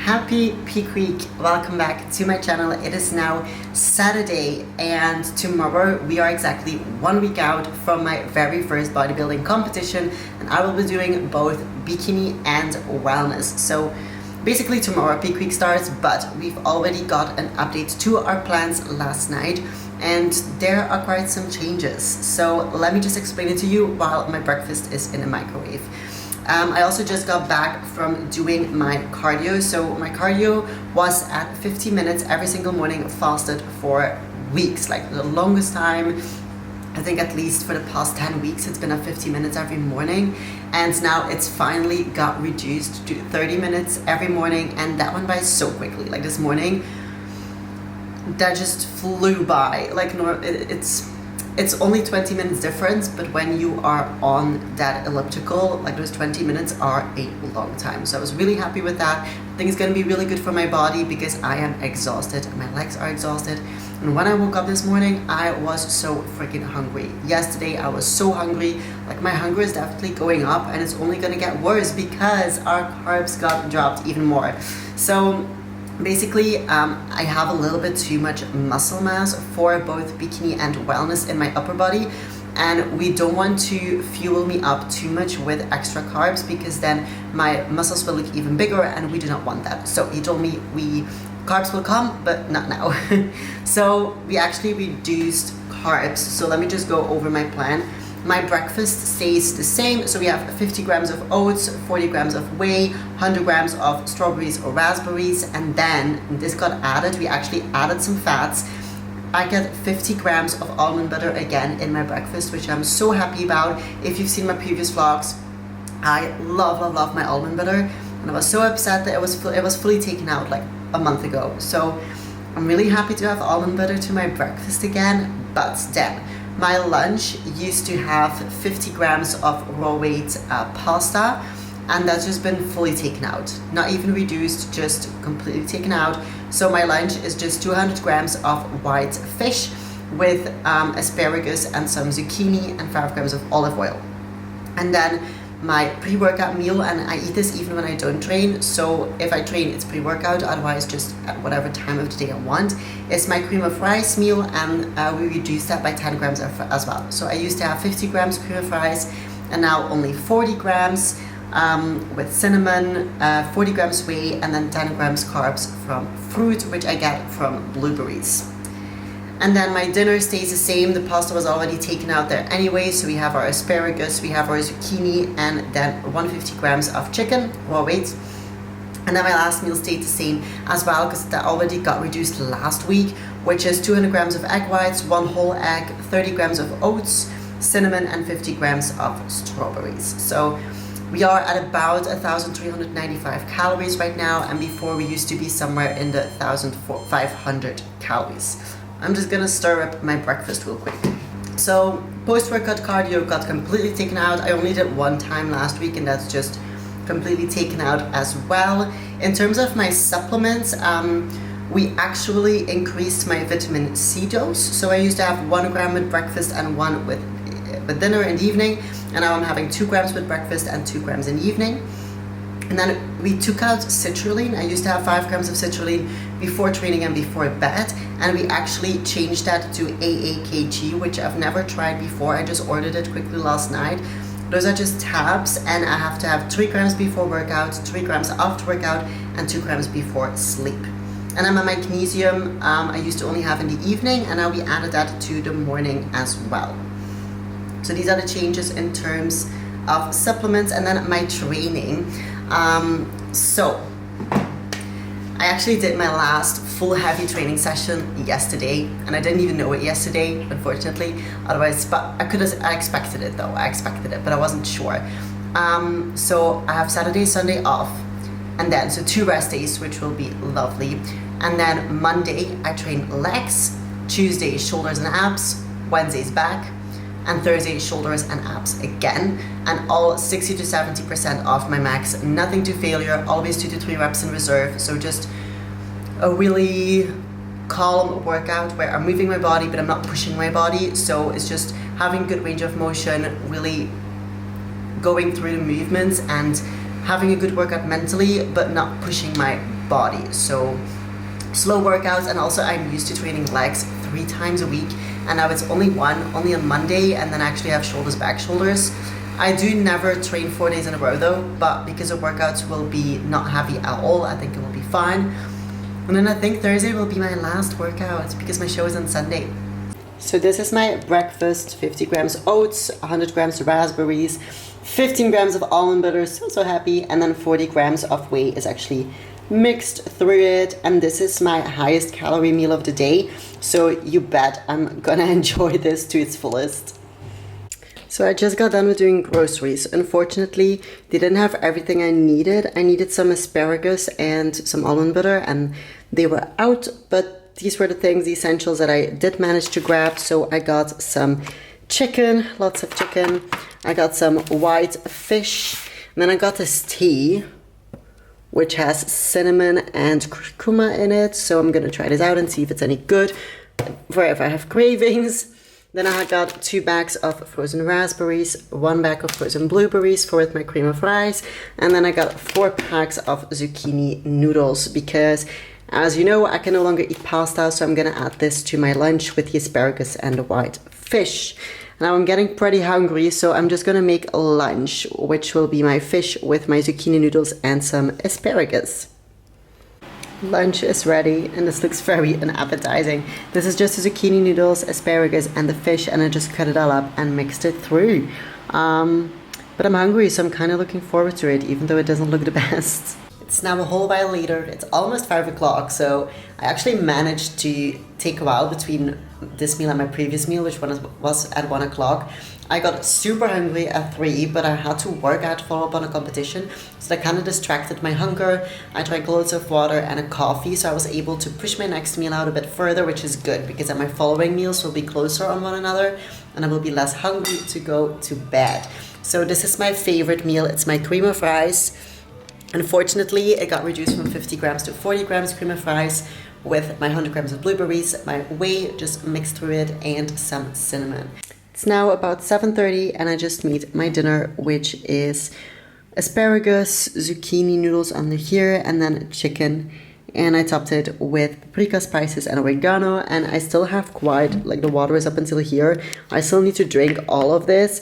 Happy peak week. Welcome back to my channel. It is now Saturday and tomorrow we are exactly 1 week out from my very first bodybuilding competition, and I will be doing both bikini and wellness. So basically tomorrow peak week starts, but we've already got an update to our plans last night and there are quite some changes. So let me just explain it to you while my breakfast is in the microwave. I also just got back from doing my cardio. So my cardio was at 50 minutes every single morning, fasted for weeks, like the longest time. I think at least for the past 10 weeks it's been at 50 minutes every morning, and now it's finally got reduced to 30 minutes every morning, and that went by so quickly. Like this morning, that just flew by. Like it's only 20 minutes difference, but when you are on that elliptical, like those 20 minutes are a long time. So I was really happy with that. I think it's gonna be really good for my body because I am exhausted. My legs are exhausted. And when I woke up this morning, I was so freaking hungry. Yesterday, I was so hungry. Like my hunger is definitely going up, and it's only gonna get worse because our carbs got dropped even more. So basically, I have a little bit too much muscle mass for both bikini and wellness in my upper body, and we don't want to fuel me up too much with extra carbs because then my muscles will look even bigger, and we do not want that. So he told me carbs will come, but not now. So we actually reduced carbs. So let me just go over my plan. My breakfast stays the same, so we have 50 grams of oats, 40 grams of whey, 100 grams of strawberries or raspberries, and then this got added. We actually added some fats. I get 50 grams of almond butter again in my breakfast, which I'm so happy about. If you've seen my previous vlogs, I love my almond butter, and I was so upset that it was fully taken out like a month ago. So I'm really happy to have almond butter to my breakfast again. But then my lunch used to have 50 grams of raw weight pasta, and that's just been fully taken out. Not even reduced, just completely taken out. So my lunch is just 200 grams of white fish with asparagus and some zucchini and 5 grams of olive oil. And then my pre-workout meal, and I eat this even when I don't train. So if I train, it's pre-workout, otherwise just at whatever time of the day I want. It's my cream of rice meal, and we reduced that by 10 grams as well. So I used to have 50 grams cream of rice, and now only 40 grams with cinnamon, 40 grams whey, and then 10 grams carbs from fruit, which I get from blueberries. And then my dinner stays the same. The pasta was already taken out there anyway, so we have our asparagus, we have our zucchini, and then 150 grams of chicken, raw weight. And then my last meal stayed the same as well because that already got reduced last week, which is 200 grams of egg whites, 1 whole egg, 30 grams of oats, cinnamon, and 50 grams of strawberries. So we are at about 1,395 calories right now, and before we used to be somewhere in the 1,500 calories. I'm just gonna stir up my breakfast real quick. So post-workout cardio got completely taken out. I only did one time last week, and that's just completely taken out as well. In terms of my supplements, we actually increased my vitamin C dose. So I used to have 1 gram with breakfast and 1 with dinner in the evening, and now I'm having 2 grams with breakfast and 2 grams in the evening. And then we took out citrulline. I used to have 5 grams of citrulline before training and before bed, and we actually changed that to AAKG, which I've never tried before. I just ordered it quickly last night. Those are just tabs, and I have to have 3 grams before workout, 3 grams after workout, and 2 grams before sleep. And then my magnesium, I used to only have in the evening, and now we added that to the morning as well. So these are the changes in terms of supplements. And then my training. So I actually did my last full heavy training session yesterday, and I didn't even know it yesterday, unfortunately. Otherwise, but I expected it though. I expected it, but I wasn't sure. So I have Saturday, Sunday off, and then so 2 rest days, which will be lovely. And then Monday I train legs, Tuesday shoulders and abs, Wednesday's back, and Thursday shoulders and abs again, and all 60 to 70% off my max. Nothing to failure, always 2 to 3 reps in reserve. So just a really calm workout where I'm moving my body but I'm not pushing my body. So it's just having good range of motion, really going through the movements and having a good workout mentally but not pushing my body. So slow workouts, and also I'm used to training legs 3 times a week, and now it's only on Monday, and then I actually have shoulders, back, shoulders. I do never train 4 days in a row though, but because the workouts will be not heavy at all, I think it will be fine. And then I think Thursday will be my last workout because my show is on Sunday. So this is my breakfast: 50 grams oats, 100 grams raspberries, 15 grams of almond butter, so happy, and then 40 grams of whey is actually mixed through it. And this is my highest calorie meal of the day, so you bet I'm gonna enjoy this to its fullest. So I just got done with doing groceries. Unfortunately, they didn't have everything I needed. I needed some asparagus and some almond butter, and they were out, but these were the things, the essentials that I did manage to grab. So I got some chicken, lots of chicken. I got some white fish, and then I got this tea, which has cinnamon and curcuma in it. So I'm gonna try this out and see if it's any good for if I have cravings. Then I got 2 bags of frozen raspberries, 1 bag of frozen blueberries for with my cream of rice, and then I got 4 packs of zucchini noodles because, as you know, I can no longer eat pasta, so I'm gonna add this to my lunch with the asparagus and the white fish. Now I'm getting pretty hungry, so I'm just gonna make a lunch, which will be my fish with my zucchini noodles and some asparagus. Lunch is ready, and this looks very unappetizing. This is just the zucchini noodles, asparagus, and the fish, and I just cut it all up and mixed it through. But I'm hungry, so I'm kind of looking forward to it, even though it doesn't look the best. It's now a whole while later. It's almost 5 o'clock, so I actually managed to take a while between this meal and my previous meal, which was at 1 o'clock. I got super hungry at 3, but I had to work. I had to follow up on a competition, so that kind of distracted my hunger. I drank loads of water and a coffee, so I was able to push my next meal out a bit further, which is good because then my following meals will be closer on one another, and I will be less hungry to go to bed. So this is my favorite meal. It's my cream of rice. Unfortunately, it got reduced from 50 grams to 40 grams cream of rice with my 100 grams of blueberries, my whey just mixed through it, and some cinnamon. It's now about 7:30, and I just made my dinner, which is asparagus, zucchini noodles under here, and then chicken. And I topped it with paprika, spices, and oregano. And I still have quite, like, the water is up until here. I still need to drink all of this,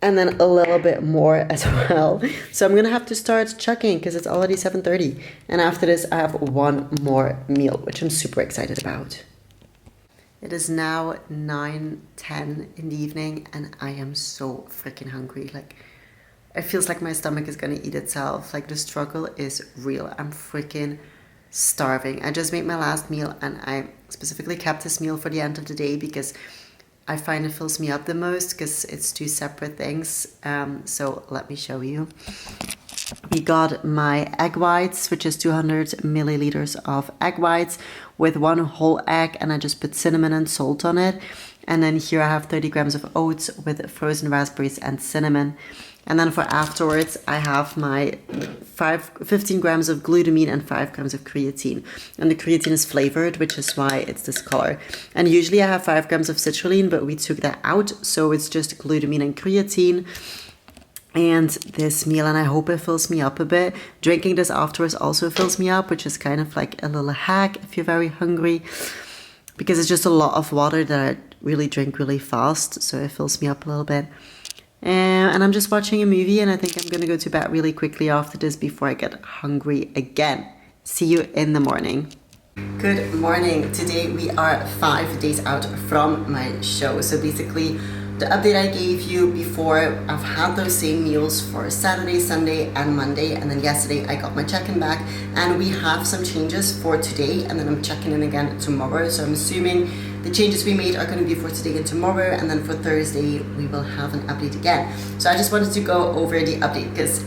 and then a little bit more as well. So I'm gonna have to start chugging because it's already 7:30. And after this, I have 1 more meal, which I'm super excited about. It is now 9:10 in the evening, and I am so freaking hungry. Like, it feels like my stomach is gonna eat itself. Like, the struggle is real. I'm freaking starving. I just made my last meal, and I specifically kept this meal for the end of the day because I find it fills me up the most because it's 2 separate things. So let me show you. We got my egg whites, which is 200 milliliters of egg whites with 1 whole egg, and I just put cinnamon and salt on it. And then here I have 30 grams of oats with frozen raspberries and cinnamon. And then for afterwards, I have my 15 grams of glutamine and 5 grams of creatine. And the creatine is flavored, which is why it's this color. And usually I have 5 grams of citrulline, but we took that out, so it's just glutamine and creatine. And this meal, and I hope it fills me up a bit. Drinking this afterwards also fills me up, which is kind of like a little hack if you're very hungry, because it's just a lot of water that I really drink really fast, so it fills me up a little bit. And I'm just watching a movie, and I think I'm gonna go to bed really quickly after this before I get hungry again. See you in the morning. Good morning. Today we are 5 days out from my show. So basically, the update I gave you before, I've had those same meals for Saturday, Sunday, and Monday, and then yesterday I got my check-in back, and we have some changes for today, and then I'm checking in again tomorrow. So I'm assuming the changes we made are going to be for today and tomorrow, and then for Thursday we will have an update again. So I just wanted to go over the update because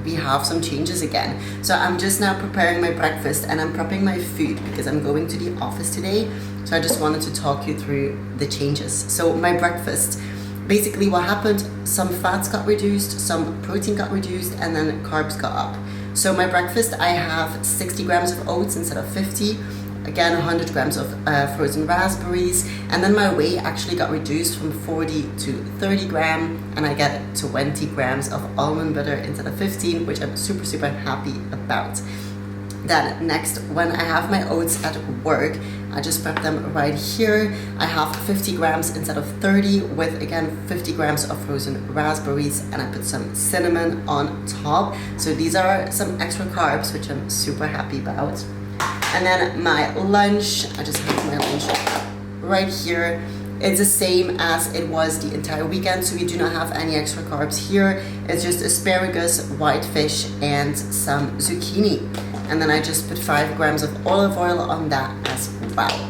we have some changes again. So I'm just now preparing my breakfast, and I'm prepping my food because I'm going to the office today. So I just wanted to talk you through the changes. So my breakfast, basically what happened, some fats got reduced, some protein got reduced, and then carbs got up. So my breakfast, I have 60 grams of oats instead of 50. Again, 100 grams of frozen raspberries, and then my whey actually got reduced from 40 to 30 grams, and I get 20 grams of almond butter instead of 15, which I'm super happy about. Then next, when I have my oats at work, I just prep them right here. I have 50 grams instead of 30 with, again, 50 grams of frozen raspberries, and I put some cinnamon on top. So these are some extra carbs, which I'm super happy about. And then my lunch, I just have my lunch right here. It's the same as it was the entire weekend, so we do not have any extra carbs here. It's just asparagus, white fish, and some zucchini. And then I just put 5 grams of olive oil on that as well.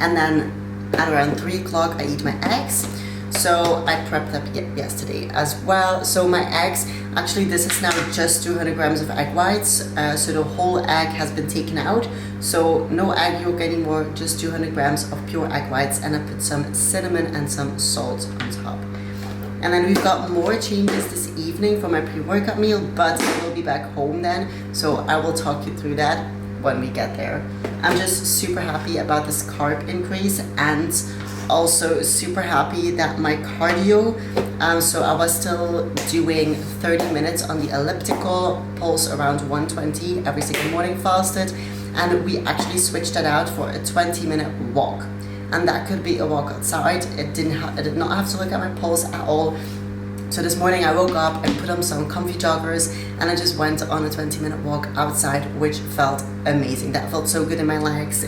And then at around 3 o'clock, I eat my eggs. So I prepped them yesterday as well. So my eggs, actually this is now just 200 grams of egg whites. So the whole egg has been taken out. So no egg yolk anymore, just 200 grams of pure egg whites. And I put some cinnamon and some salt on top. And then we've got more changes this evening for my pre-workout meal, but I will be back home then. So I will talk you through that when we get there. I'm just super happy about this carb increase, and also super happy that my cardio, so I was still doing 30 minutes on the elliptical, pulse around 120 every single morning fasted, and we actually switched that out for a 20-minute walk. And that could be a walk outside. I did not have to look at my pulse at all. So this morning I woke up and put on some comfy joggers, and I just went on a 20-minute walk outside, which felt amazing. That felt so good in my legs.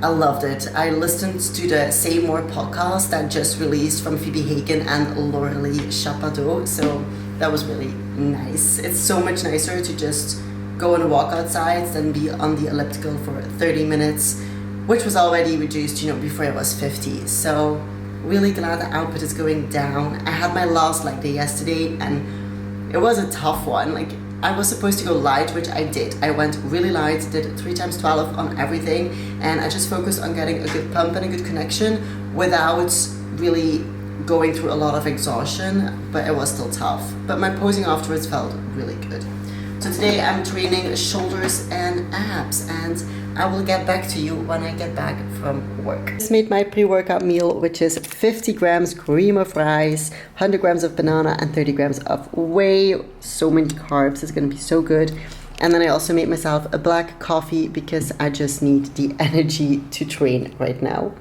I loved it. I listened to the Say More podcast that just released from Phoebe Hagen and Laurelie Chapadeau. So that was really nice. It's so much nicer to just go on a walk outside than be on the elliptical for 30 minutes, which was already reduced, before it was 50. So really glad the output is going down. I had my last leg day yesterday, and it was a tough one. I was supposed to go light, which I did. I went really light, did 3 times 12 on everything, and I just focused on getting a good pump and a good connection without really going through a lot of exhaustion, but it was still tough. But my posing afterwards felt really good. So today I'm training shoulders and abs, and I will get back to you when I get back from work. I just made my pre-workout meal, which is 50 grams cream of rice, 100 grams of banana, and 30 grams of whey. So many carbs, it's gonna be so good. And then I also made myself a black coffee because I just need the energy to train right now.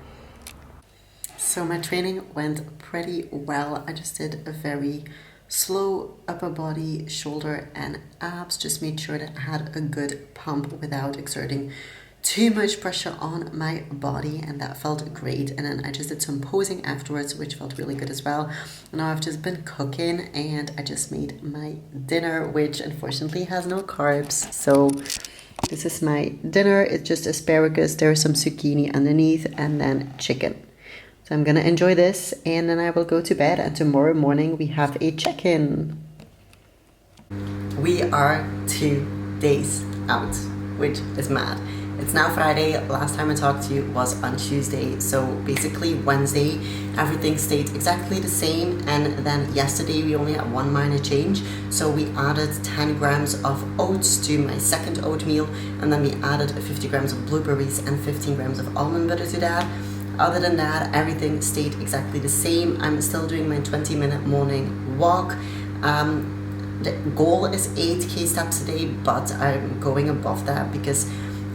So my training went pretty well. I just did a very slow upper body, shoulder, and abs. Just made sure that I had a good pump without exerting too much pressure on my body, and that felt great. And then I just did some posing afterwards, which felt really good as well. Now I've just been cooking, and I just made my dinner, which unfortunately has no carbs. So this is my dinner. It's just asparagus, there's some zucchini underneath, and then chicken. So I'm gonna enjoy this, and then I will go to bed, and tomorrow morning we have a check-in. We are 2 days out, which is mad. It's now Friday. Last time I talked to you was on Tuesday. So basically Wednesday, everything stayed exactly the same. And then yesterday we only had one minor change. So we added 10 grams of oats to my second oatmeal. And then we added 50 grams of blueberries and 15 grams of almond butter to that. Other than that, everything stayed exactly the same. I'm still doing my 20-minute morning walk. The goal is 8k steps a day, but I'm going above that because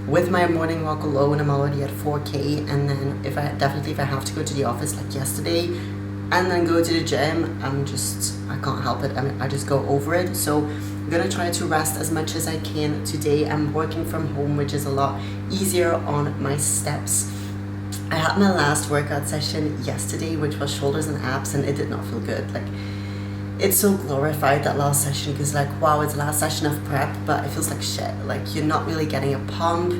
with my morning walk alone, I'm already at 4k. And then if I have to go to the office like yesterday and then go to the gym, I can't help it. I just go over it. So I'm gonna try to rest as much as I can today. I'm working from home, which is a lot easier on my steps. I had my last workout session yesterday, which was shoulders and abs, and it did not feel good. It's so glorified, that last session, because wow, it's the last session of prep, but it feels like shit. You're not really getting a pump.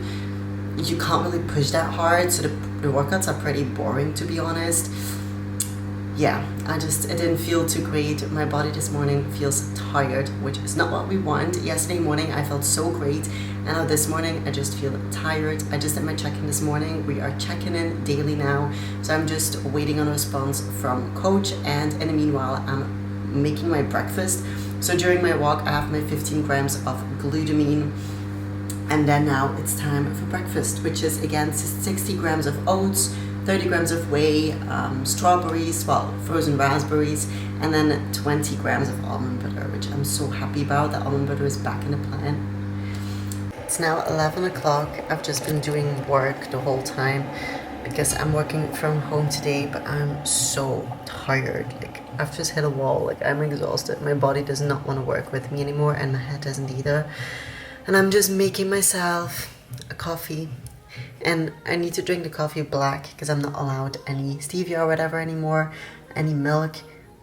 You can't really push that hard, so the workouts are pretty boring, to be honest. Yeah, it didn't feel too great. My body this morning feels tired, which is not what we want. Yesterday morning, I felt so great. And now this morning, I just feel tired. I just did my check-in this morning. We are checking in daily now. So I'm just waiting on a response from coach. And in the meanwhile, I'm making my breakfast. So during my walk, I have my 15 grams of glutamine. And then now it's time for breakfast, which is again 60 grams of oats, 30 grams of whey, strawberries, frozen raspberries, and then 20 grams of almond butter, which I'm so happy about. The almond butter is back in the plan. It's now 11 o'clock. I've just been doing work the whole time because I'm working from home today, but I'm so tired. Like, I've just hit a wall. Like, I'm exhausted. My body does not want to work with me anymore, and my head doesn't either. And I'm just making myself a coffee. And I need to drink the coffee black because I'm not allowed any stevia or whatever anymore, any milk.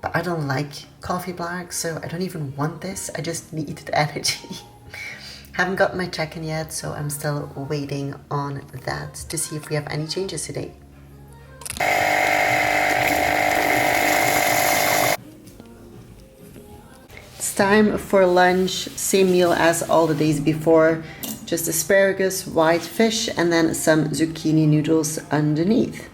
But I don't like coffee black, so I don't even want this. I just need the energy. Haven't got my check-in yet, so I'm still waiting on that to see if we have any changes today. It's time for lunch, same meal as all the days before. Just asparagus, white fish, and then some zucchini noodles underneath.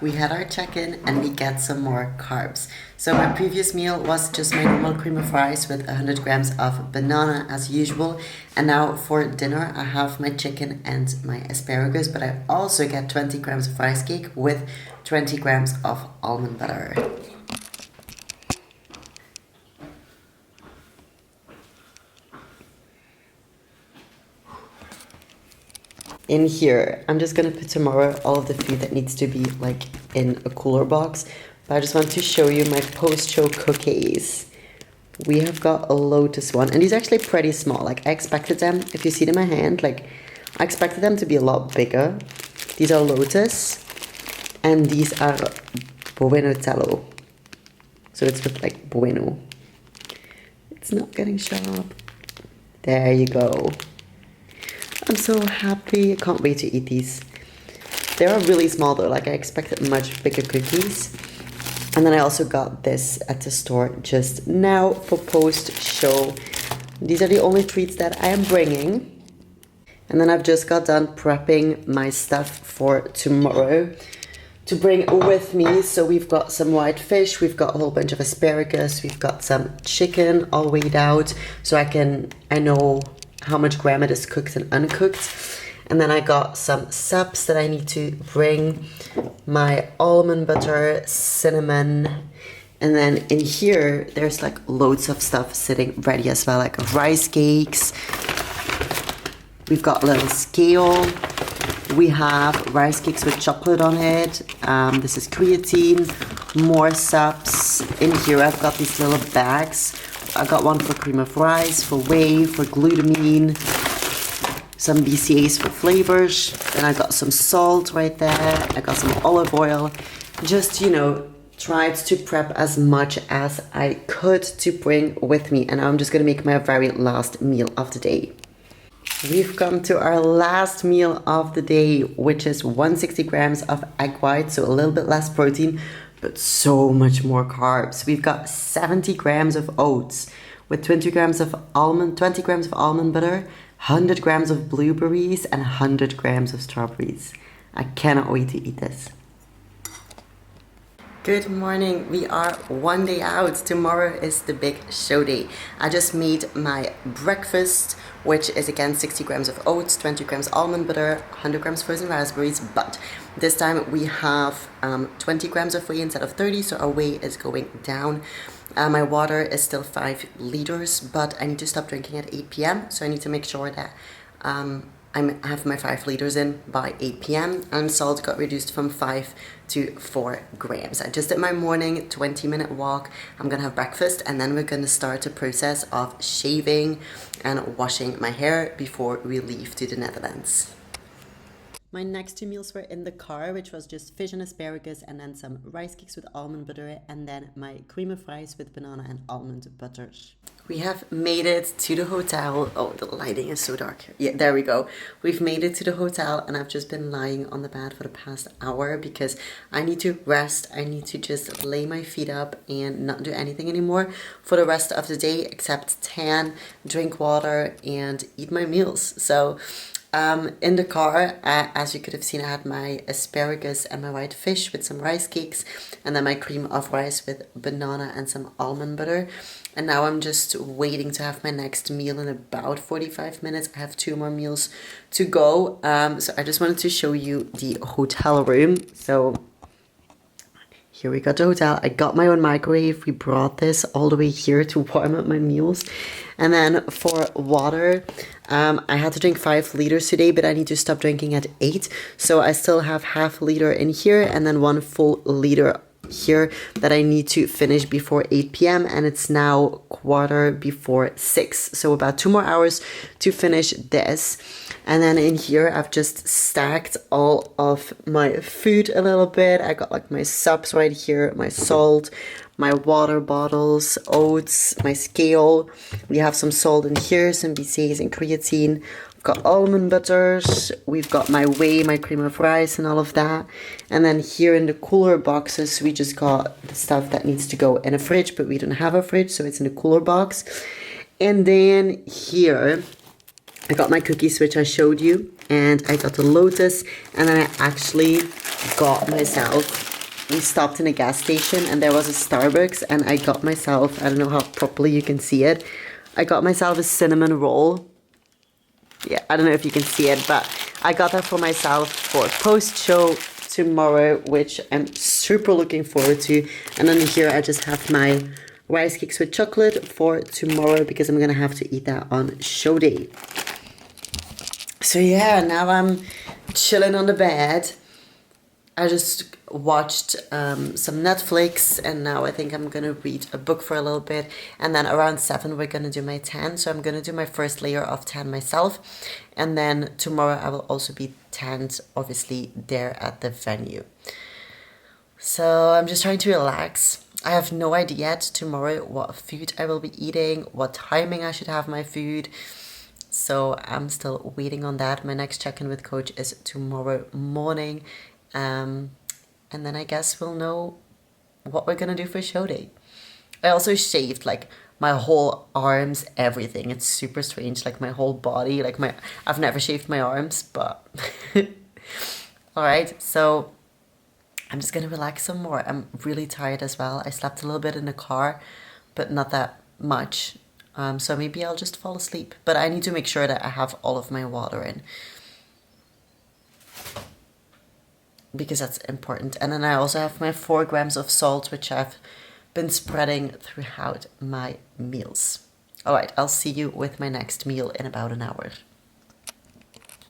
We had our check-in and we get some more carbs. So my previous meal was just my normal cream of rice with 100 grams of banana as usual. And now for dinner I have my chicken and my asparagus, but I also get 20 grams of rice cake with 20 grams of almond butter. In here, I'm just gonna put tomorrow all of the food that needs to be like in a cooler box. But I just want to show you my post-show cookies. We have got a lotus one, and these are actually pretty small. Like, I expected them, if you see them in my hand, like I expected them to be a lot bigger. These are lotus, and these are bueno tello. So it's with like bueno. It's not getting sharp. There you go. I'm so happy. I can't wait to eat these. They are really small though, like I expected much bigger cookies. And then I also got this at the store just now for post-show. These are the only treats that I am bringing. And then I've just got done prepping my stuff for tomorrow to bring with me. So we've got some white fish, we've got a whole bunch of asparagus, we've got some chicken all weighed out so I know how much gram it is cooked and uncooked. And then I got some subs that I need to bring, my almond butter, cinnamon, and then in here there's like loads of stuff sitting ready as well, like rice cakes. We've got a little scale. We have rice cakes with chocolate on it. This is creatine, more subs. In here I've got these little bags. I got one for cream of rice, for whey, for glutamine, some BCAAs for flavors. Then I got some salt right there. I got some olive oil. Just, you know, tried to prep as much as I could to bring with me. And now I'm just gonna make my very last meal of the day. We've come to our last meal of the day, which is 160 grams of egg white, so a little bit less protein, but so much more carbs. We've got 70 grams of oats with 20 grams of almond butter, 100 grams of blueberries, and 100 grams of strawberries. I cannot wait to eat this. Good morning. We are one day out. Tomorrow is the big show day. I just made my breakfast, which is again 60 grams of oats, 20 grams almond butter, 100 grams frozen raspberries, but this time we have 20 grams of whey instead of 30, so our whey is going down. My water is still 5 liters, but I need to stop drinking at 8 p.m. So I need to make sure that I have my 5 liters in by 8 p.m. and salt got reduced from 5 to 4 grams. I just did my morning 20-minute walk. I'm gonna have breakfast and then we're gonna start the process of shaving and washing my hair before we leave to the Netherlands. My next 2 meals were in the car, which was just fish and asparagus and then some rice cakes with almond butter and then my cream of rice with banana and almond butter. We have made it to the hotel. Oh, the lighting is so dark. Yeah, there we go. We've made it to the hotel and I've just been lying on the bed for the past hour because I need to rest. I need to just lay my feet up and not do anything anymore for the rest of the day except tan, drink water, and eat my meals. So in the car, as you could have seen, I had my asparagus and my white fish with some rice cakes and then my cream of rice with banana and some almond butter. And now I'm just waiting to have my next meal in about 45 minutes. I have 2 more meals to go. So I just wanted to show you the hotel room. So Here we got the hotel. I got my own microwave. We brought this all the way here to warm up my meals. And then for water, I had to drink 5 liters today, but I need to stop drinking at 8. So I still have half a liter in here and then 1 full liter here that I need to finish before 8 p.m. and it's now 6:15. So about 2 more hours to finish this. And then in here I've just stacked all of my food a little bit. I got like my subs right here, my salt, my water bottles, oats, my scale. We have some salt in here, some BCAAs and creatine. I've got almond butters. We've got my whey, my cream of rice and all of that. And then here in the cooler boxes, we just got the stuff that needs to go in a fridge, but we don't have a fridge, so it's in the cooler box. And then here, I got my cookies, which I showed you, and I got the Lotus, and then I actually got myself, we stopped in a gas station, and there was a Starbucks, and I got myself, I don't know how properly you can see it, I got myself a cinnamon roll. Yeah, I don't know if you can see it, but I got that for myself for post-show tomorrow, which I'm super looking forward to. And then here I just have my rice cakes with chocolate for tomorrow because I'm gonna have to eat that on show day. So yeah, now I'm chilling on the bed. I just watched some Netflix and now I think I'm gonna read a book for a little bit, and then around 7 we're gonna do my tan. So I'm gonna do my first layer of tan myself, and then tomorrow I will also be tanned, obviously there at the venue. So I'm just trying to relax. I have no idea yet tomorrow what food I will be eating, what timing I should have my food. So I'm still waiting on that. My next check-in with coach is tomorrow morning. And then I guess we'll know what we're gonna do for show day. I also shaved like my whole arms, everything. It's super strange, like my whole body, like I've never shaved my arms, but all right, so I'm just gonna relax some more. I'm really tired as well. I slept a little bit in the car, but not that much. So maybe I'll just fall asleep, but I need to make sure that I have all of my water in, because that's important. And then I also have my 4 grams of salt, which I've been spreading throughout my meals. All right, I'll see you with my next meal in about an hour.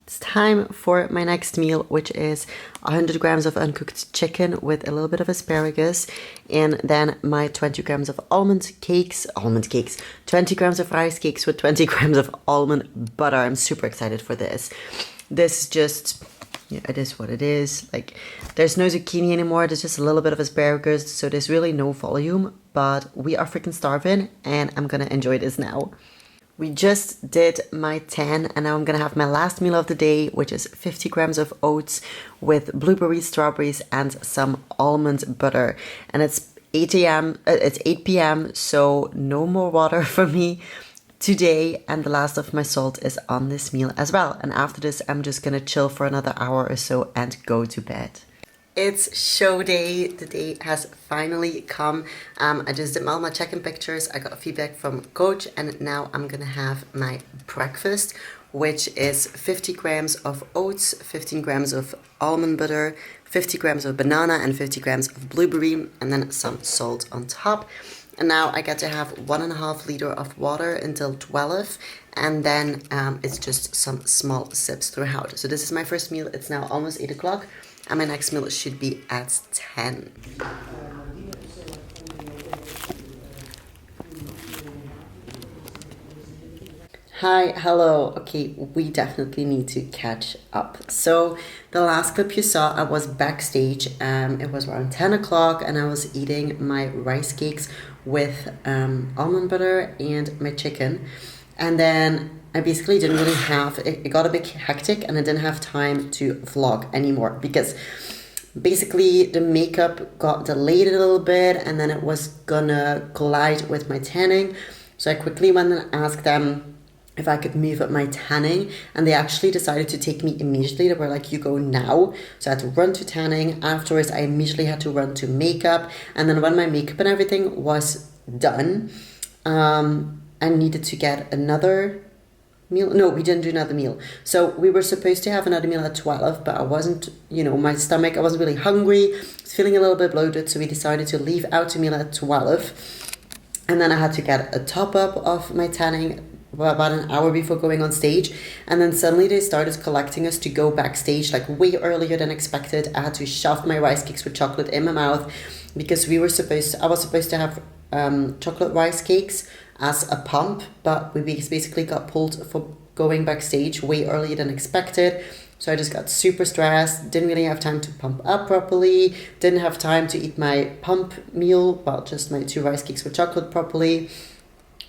It's time for my next meal, which is 100 grams of uncooked chicken with a little bit of asparagus, and then my 20 grams of almond cakes, 20 grams of rice cakes with 20 grams of almond butter. I'm super excited for this. This is just, yeah, it is what it is. Like, there's no zucchini anymore. There's just a little bit of asparagus. So there's really no volume, but we are freaking starving and I'm gonna enjoy this now. We just did my 10 and now I'm gonna have my last meal of the day, which is 50 grams of oats with blueberries, strawberries, and some almond butter. And it's 8 p.m. So no more water for me today, and the last of my salt is on this meal as well. And after this, I'm just gonna chill for another hour or so and go to bed. It's show day. The day has finally come. I just did all my check-in pictures. I got feedback from coach, and now I'm gonna have my breakfast, which is 50 grams of oats, 15 grams of almond butter, 50 grams of banana, and 50 grams of blueberry, and then some salt on top. And now I get to have 1.5 liter of water until 12, and then it's just some small sips throughout. So this is my first meal. It's now almost 8 o'clock, and my next meal should be at 10. Hi, hello. Okay, we definitely need to catch up. So the last clip you saw, I was backstage. It was around 10 o'clock and I was eating my rice cakes with almond butter and my chicken. And then I basically didn't really have, it got a bit hectic and I didn't have time to vlog anymore because basically the makeup got delayed a little bit and then it was gonna collide with my tanning. So I quickly went and asked them if I could move up my tanning, and they actually decided to take me immediately. They were like, you go now. So I had to run to tanning. Afterwards, I immediately had to run to makeup. And then when my makeup and everything was done, I needed to get another meal. No, we didn't do another meal. So we were supposed to have another meal at 12, but I wasn't, my stomach, I wasn't really hungry. I was feeling a little bit bloated, so we decided to leave out a meal at 12. And then I had to get a top up of my tanning about an hour before going on stage. And then suddenly they started collecting us to go backstage like way earlier than expected. I had to shove my rice cakes with chocolate in my mouth because I was supposed to have chocolate rice cakes as a pump, but we basically got pulled for going backstage way earlier than expected. So I just got super stressed, didn't really have time to pump up properly, didn't have time to eat my pump meal, well, just my 2 rice cakes with chocolate properly.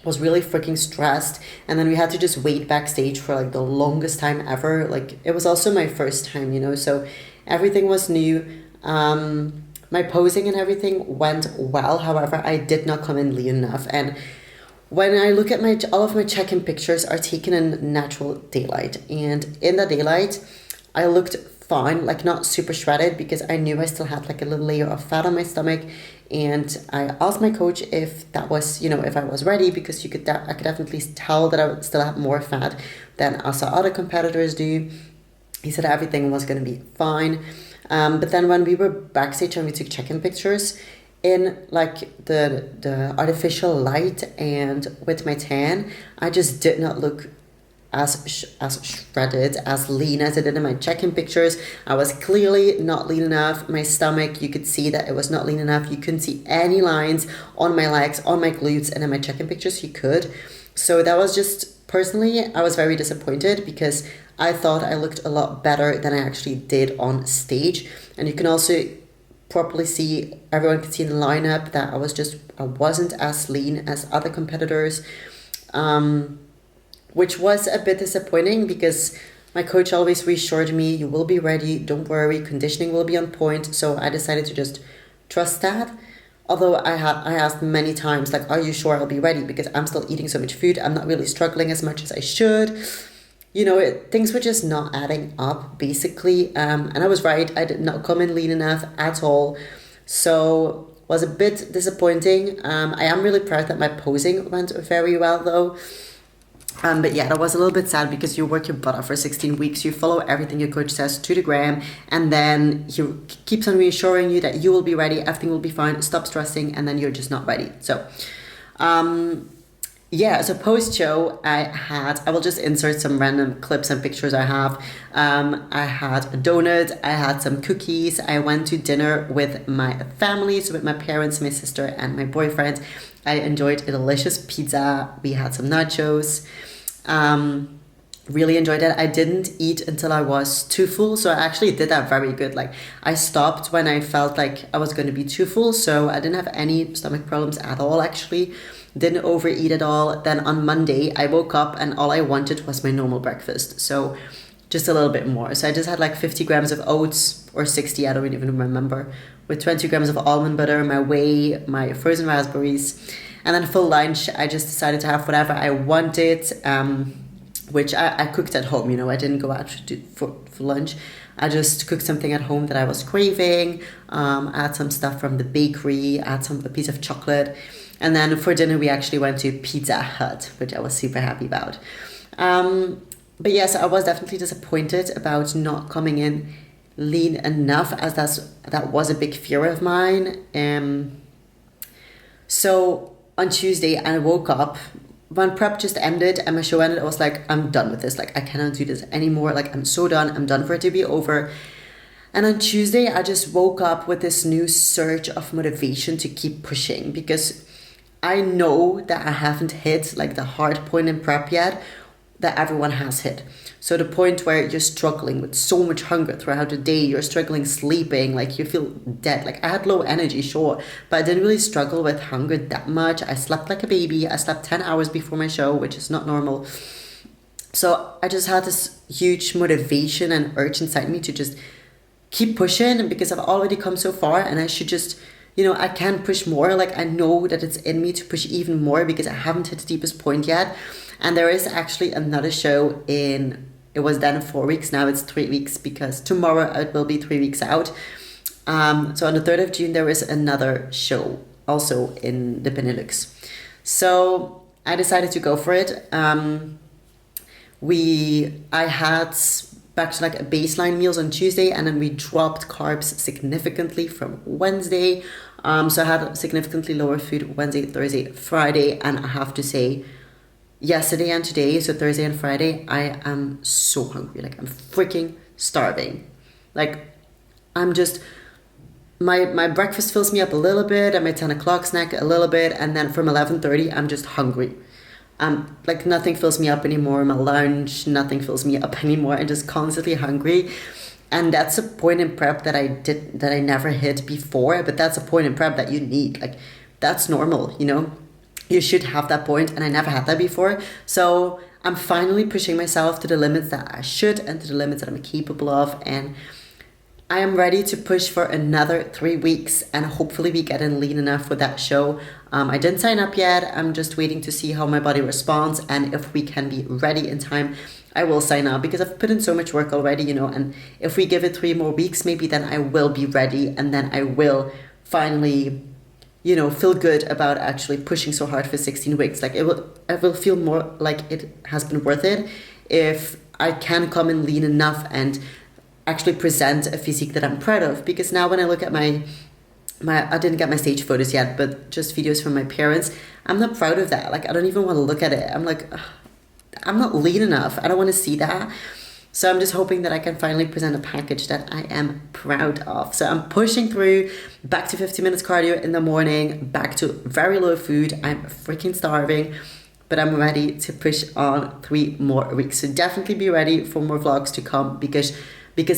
Was really freaking stressed, and then we had to just wait backstage for like the longest time ever. Like, it was also my first time, so everything was new. My posing and everything went well, however I did not come in lean enough. And when I look at all of my check-in pictures are taken in natural daylight, and in the daylight I looked fine, like not super shredded, because I knew I still had like a little layer of fat on my stomach. And I asked my coach if that was, if I was ready, because I could definitely tell that I would still have more fat than I saw other competitors do. He said everything was going to be fine. But then when we were backstage and we took check-in pictures, in like the artificial light and with my tan, I just did not look as shredded, as lean as I did in my check-in pictures. I was clearly not lean enough. My stomach, you could see that it was not lean enough. You couldn't see any lines on my legs, on my glutes, and in my check-in pictures you could. So that was just, personally, I was very disappointed because I thought I looked a lot better than I actually did on stage. And you can also properly see, everyone could see in the lineup that I wasn't as lean as other competitors. Which was a bit disappointing because my coach always reassured me, you will be ready, don't worry, conditioning will be on point. So I decided to just trust that. Although I asked many times, like, are you sure I'll be ready? Because I'm still eating so much food, I'm not really struggling as much as I should. Things were just not adding up, basically. And I was right, I did not come in lean enough at all. So was a bit disappointing. I am really proud that my posing went very well though. But yeah, that was a little bit sad because you work your butt off for 16 weeks. You follow everything your coach says to the gram, and then he keeps on reassuring you that you will be ready, everything will be fine, stop stressing, and then you're just not ready. So, so post-show, I will just insert some random clips and pictures I have. I had a donut, I had some cookies, I went to dinner with my family, so with my parents, my sister, and my boyfriend. I enjoyed a delicious pizza. We had some nachos. Really enjoyed it. I didn't eat until I was too full, so I actually did that very good. Like, I stopped when I felt like I was going to be too full, so I didn't have any stomach problems at all, actually. Didn't overeat at all. Then on Monday, I woke up and all I wanted was my normal breakfast. So just a little bit more. So I just had like 50 grams of oats, or 60, I don't even remember, with 20 grams of almond butter, my whey, my frozen raspberries. And then for lunch, I just decided to have whatever I wanted, which I cooked at home. I didn't go out for lunch. I just cooked something at home that I was craving, add some stuff from the bakery, add a piece of chocolate. And then for dinner, we actually went to Pizza Hut, which I was super happy about. But yes, I was definitely disappointed about not coming in lean enough, as that was a big fear of mine. So on Tuesday, I woke up when prep just ended and my show ended. I was like, I'm done with this. Like, I cannot do this anymore. Like, I'm so done. I'm done for it to be over. And on Tuesday, I just woke up with this new surge of motivation to keep pushing, because I know that I haven't hit like the hard point in prep yet that everyone has hit. So the point where you're struggling with so much hunger throughout the day, you're struggling sleeping, like you feel dead. Like, I had low energy, sure, but I didn't really struggle with hunger that much. I slept like a baby. I slept 10 hours before my show, which is not normal. So I just had this huge motivation and urge inside me to just keep pushing, because I've already come so far and I should just, I can push more. Like, I know that it's in me to push even more because I haven't hit the deepest point yet. And there is actually another show it was then 4 weeks, now it's 3 weeks, because tomorrow it will be 3 weeks out. So on the 3rd of June, there is another show also in the Benelux. So I decided to go for it. I had back to like a baseline meals on Tuesday, and then we dropped carbs significantly from Wednesday. So I had significantly lower food Wednesday, Thursday, Friday, and I have to say, yesterday and today, so Thursday and Friday, I am so hungry. Like I'm freaking starving. Like I'm just my breakfast fills me up a little bit, and my 10 o'clock snack a little bit, and then from 11:30 I'm just hungry. Like nothing fills me up anymore. My lunch, nothing fills me up anymore. I'm just constantly hungry. And that's a point in prep that I never hit before, but that's a point in prep that you need. Like that's normal, you know? You should have that point, and I never had that before. So I'm finally pushing myself to the limits that I should and to the limits that I'm capable of, and I am ready to push for another 3 weeks, and hopefully we get in lean enough for that show. I didn't sign up yet. I'm just waiting to see how my body responds, and if we can be ready in time, I will sign up, because I've put in so much work already, you know, and if we give it 3 more weeks, maybe then I will be ready, and then I will finally, you know, feel good about actually pushing so hard for 16 weeks. Like I will feel more like it has been worth it if I can come in lean enough and actually present a physique that I'm proud of. Because now when I look at my I didn't get my stage photos yet, but just videos from my parents, I'm not proud of that. Like I don't even want to look at it. I'm like, ugh, I'm not lean enough. I don't want to see that. So I'm just hoping that I can finally present a package that I am proud of. So I'm pushing through, back to 50 minutes cardio in the morning, back to very low food. I'm freaking starving, but I'm ready to push on 3 more weeks. So definitely be ready for more vlogs to come, because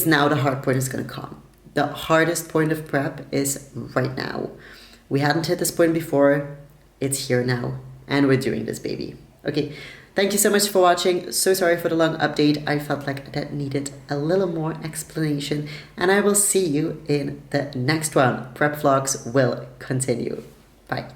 now the hard point is going to come. The hardest point of prep is right now. We hadn't hit this point before. It's here now, and we're doing this, baby. Okay, thank you so much for watching. So sorry for the long update. I felt like that needed a little more explanation, and I will see you in the next one. Prep vlogs will continue. Bye.